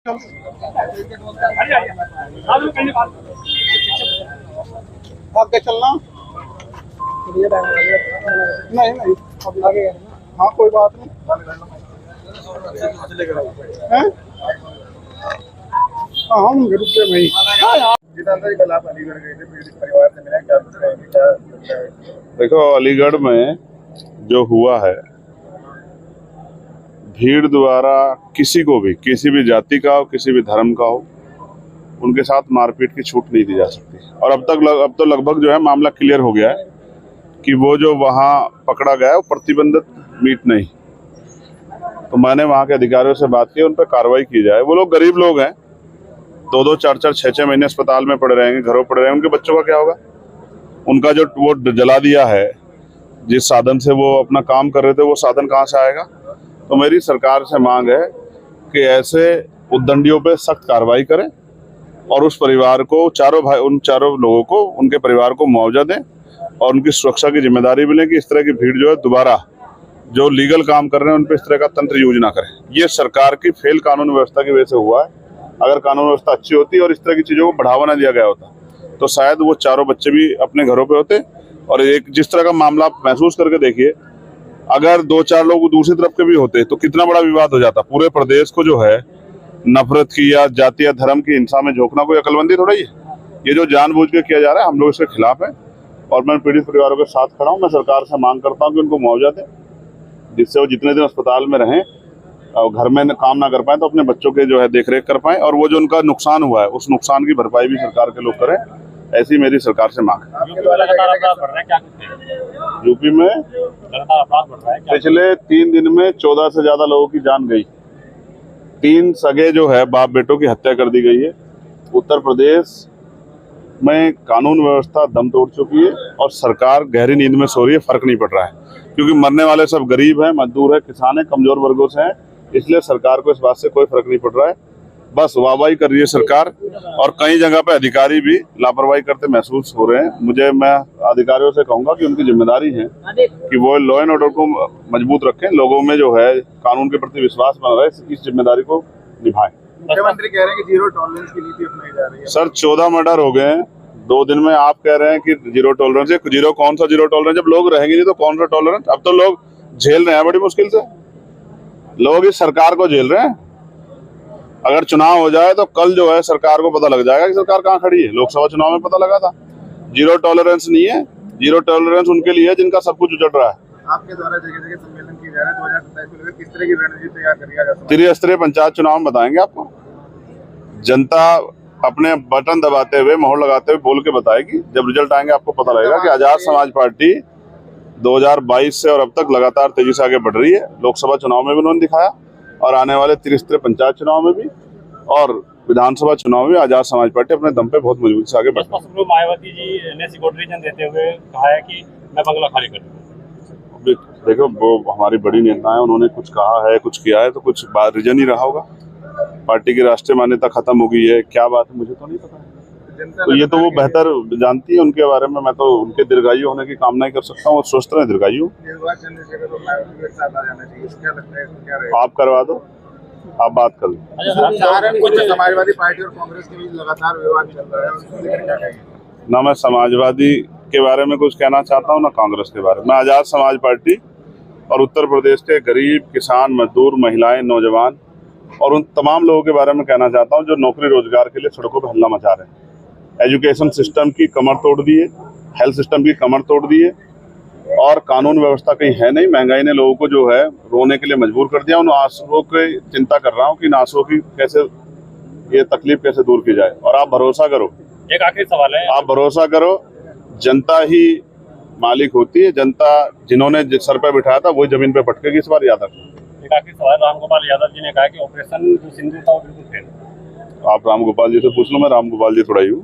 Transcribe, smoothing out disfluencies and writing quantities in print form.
आगे चलना नहीं नहीं आगे। हाँ कोई बात नहीं है। हाँ हम रुके नहीं। कल आप अलीगढ़ गए थे, पीड़ित परिवार से मिले, क्या कुछ कहेंगे, क्या लगता है? देखो, अलीगढ़ में जो हुआ है, भीड़ द्वारा किसी को भी, किसी भी जाति का हो, किसी भी धर्म का हो, उनके साथ मारपीट की छूट नहीं दी जा सकती। और अब तो लगभग जो है मामला क्लियर हो गया है कि वो जो वहाँ पकड़ा गया है वो प्रतिबंधित मीट नहीं। तो मैंने वहाँ के अधिकारियों से बात की, उन पर कार्रवाई की जाए। वो लोग गरीब लोग हैं, 2-2, 4-4, 6-6 महीने अस्पताल में पड़े रहेंगे, घरों पड़े रहेंगे, उनके बच्चों का क्या होगा? उनका जो वो जला दिया है, जिस साधन से वो अपना काम कर रहे थे, वो साधन कहाँ से आएगा? तो मेरी सरकार से मांग है कि ऐसे उद्दंडियों पे सख्त कार्रवाई करें और उस परिवार को, उन चारों लोगों को, उनके परिवार को मुआवजा दें और उनकी सुरक्षा की जिम्मेदारी भी लें कि इस तरह की भीड़ जो है दोबारा जो लीगल काम कर रहे हैं उन पर इस तरह का तंत्र यूज ना करें। ये सरकार की फेल कानून व्यवस्था की वजह से हुआ है। अगर कानून व्यवस्था अच्छी होती और इस तरह की चीजों को बढ़ावा ना दिया गया होता तो शायद वो चारों बच्चे भी अपने घरों पे होते। और एक जिस तरह का मामला आप महसूस करके देखिए, अगर 2-4 लोग दूसरी तरफ के भी होते तो कितना बड़ा विवाद हो जाता। पूरे प्रदेश को जो है नफरत की या जाति या धर्म की हिंसा में झोंकना कोई अकलमंदी थोड़ा ही है। ये जो जानबूझ के किया जा रहा है, हम लोग इसके खिलाफ हैं और मैं पीड़ित परिवारों के साथ खड़ा हूँ। मैं सरकार से मांग करता हूँ कि उनको मुआवजा दें, जिससे वो जितने दिन अस्पताल में रहें और घर में काम ना कर पाए तो अपने बच्चों के जो है देखरेख कर पाए, और वो जो उनका नुकसान हुआ है उस नुकसान की भरपाई भी सरकार के लोग करें। ऐसी मेरी सरकार से मांग है। यूपी में पिछले 3 दिन में 14 से ज्यादा लोगों की जान गई। 3 सगे जो है बाप बेटों की हत्या कर दी गई है। उत्तर प्रदेश में कानून व्यवस्था दम तोड़ चुकी है और सरकार गहरी नींद में सो रही है। फर्क नहीं पड़ रहा है क्योंकि मरने वाले सब गरीब हैं, मजदूर है, किसान है, कमजोर वर्गों से हैं। इसलिए सरकार को इस बात से कोई फर्क नहीं पड़ रहा है। बस वाहवाही कर रही है सरकार और कई जगह पे अधिकारी भी लापरवाही करते महसूस हो रहे हैं। मैं अधिकारियों से कहूंगा कि उनकी जिम्मेदारी है कि वो लॉ एंड ऑर्डर को मजबूत रखें, लोगों में जो है कानून के प्रति विश्वास बना रहे, इस जिम्मेदारी को निभाएं। मुख्यमंत्री कह रहे हैं कि जीरो टॉलरेंस की नीति अपनाई जा रही है। सर 14 मर्डर हो गए हैं 2 दिन में, आप कह रहे हैं कि जीरो टॉलरेंस है। जीरो कौन सा जीरो टॉलरेंस? जब लोग रहेंगे नहीं तो कौन सा टॉलरेंस? अब तो लोग झेल रहे हैं बड़ी मुश्किल से, लोग इस सरकार को झेल रहे हैं। अगर चुनाव हो जाए तो कल जो है सरकार को पता लग जाएगा कि सरकार कहाँ खड़ी है। लोकसभा चुनाव में पता लगा था। जीरो टॉलरेंस नहीं है, जीरो टॉलरेंस उनके लिए जिनका सब कुछ उजड़ रहा है। आपके द्वारा जगह जगह सम्मेलन किए जा रहे हैं, 2027 को लेकर किस तरह की रणनीति तैयार करी जा रही है? त्रिस्तरीय पंचायत चुनाव में बताएंगे आपको। जनता अपने बटन दबाते हुए, मोहर लगाते हुए बोल के बताएगी। जब रिजल्ट आएंगे आपको पता लगेगा कि आजाद समाज पार्टी 2022 से और अब तक लगातार तेजी से आगे बढ़ रही है। लोकसभा चुनाव में भी उन्होंने दिखाया और आने वाले त्रिस्तरीय पंचायत चुनाव में भी और विधानसभा चुनाव में आजाद समाज पार्टी अपने दम पे बहुत मजबूती से आगे बढ़ रही है। मायावती जी ने सिक्योरिटी रीजन देते हुए कहा है कि मैं बंगला खाली कर दूंगा। देखो, वो हमारी बड़ी नेता है, उन्होंने कुछ कहा है, कुछ किया है, तो कुछ बात रीजन ही रहा होगा। पार्टी की राष्ट्रीय मान्यता खत्म हो गई है, क्या बात है मुझे तो नहीं पता है। तो ये तो वो बेहतर जानती है उनके बारे में। मैं तो उनके दीर्घायु होने की कामना ही कर सकता हूँ और स्वस्थ रहे दीर्घायु। आप करवा दो, आप बात कर लो। कुछ समाजवादी पार्टी और कांग्रेस के बीच लगातार विवाद चल रहा है, ना मैं समाजवादी के बारे में कुछ कहना चाहता हूँ ना कांग्रेस के बारे में। मैं आजाद समाज पार्टी और उत्तर प्रदेश के गरीब, किसान, मजदूर, महिलाएं, नौजवान और उन तमाम लोगों के बारे में कहना चाहता हूँ जो नौकरी रोजगार के लिए सड़कों पर हल्ला मचा रहे हैं। एजुकेशन सिस्टम की कमर तोड़ दी है, हेल्थ सिस्टम की कमर तोड़ दी है और कानून व्यवस्था कहीं है नहीं। महंगाई ने लोगों को जो है रोने के लिए मजबूर कर दिया। उन आंसुओं की चिंता कर रहा हूँ कि इन आंसुओं की कैसे, ये तकलीफ कैसे दूर की जाए। और आप भरोसा करो, एक आखिरी सवाल है, आप भरोसा करो, जनता ही मालिक होती है। जनता जिन्होंने सर पे बिठाया था वही जमीन पे पटकेगी, इस बार याद रखो। एक आखिरी सवाल, रामगोपाल यादव जी ने कहा कि ऑपरेशन जो सिंदूर था वो बिल्कुल फेल। आप रामगोपाल जी से पूछ लो, मैं रामगोपाल जी थोड़ा ही हूँ।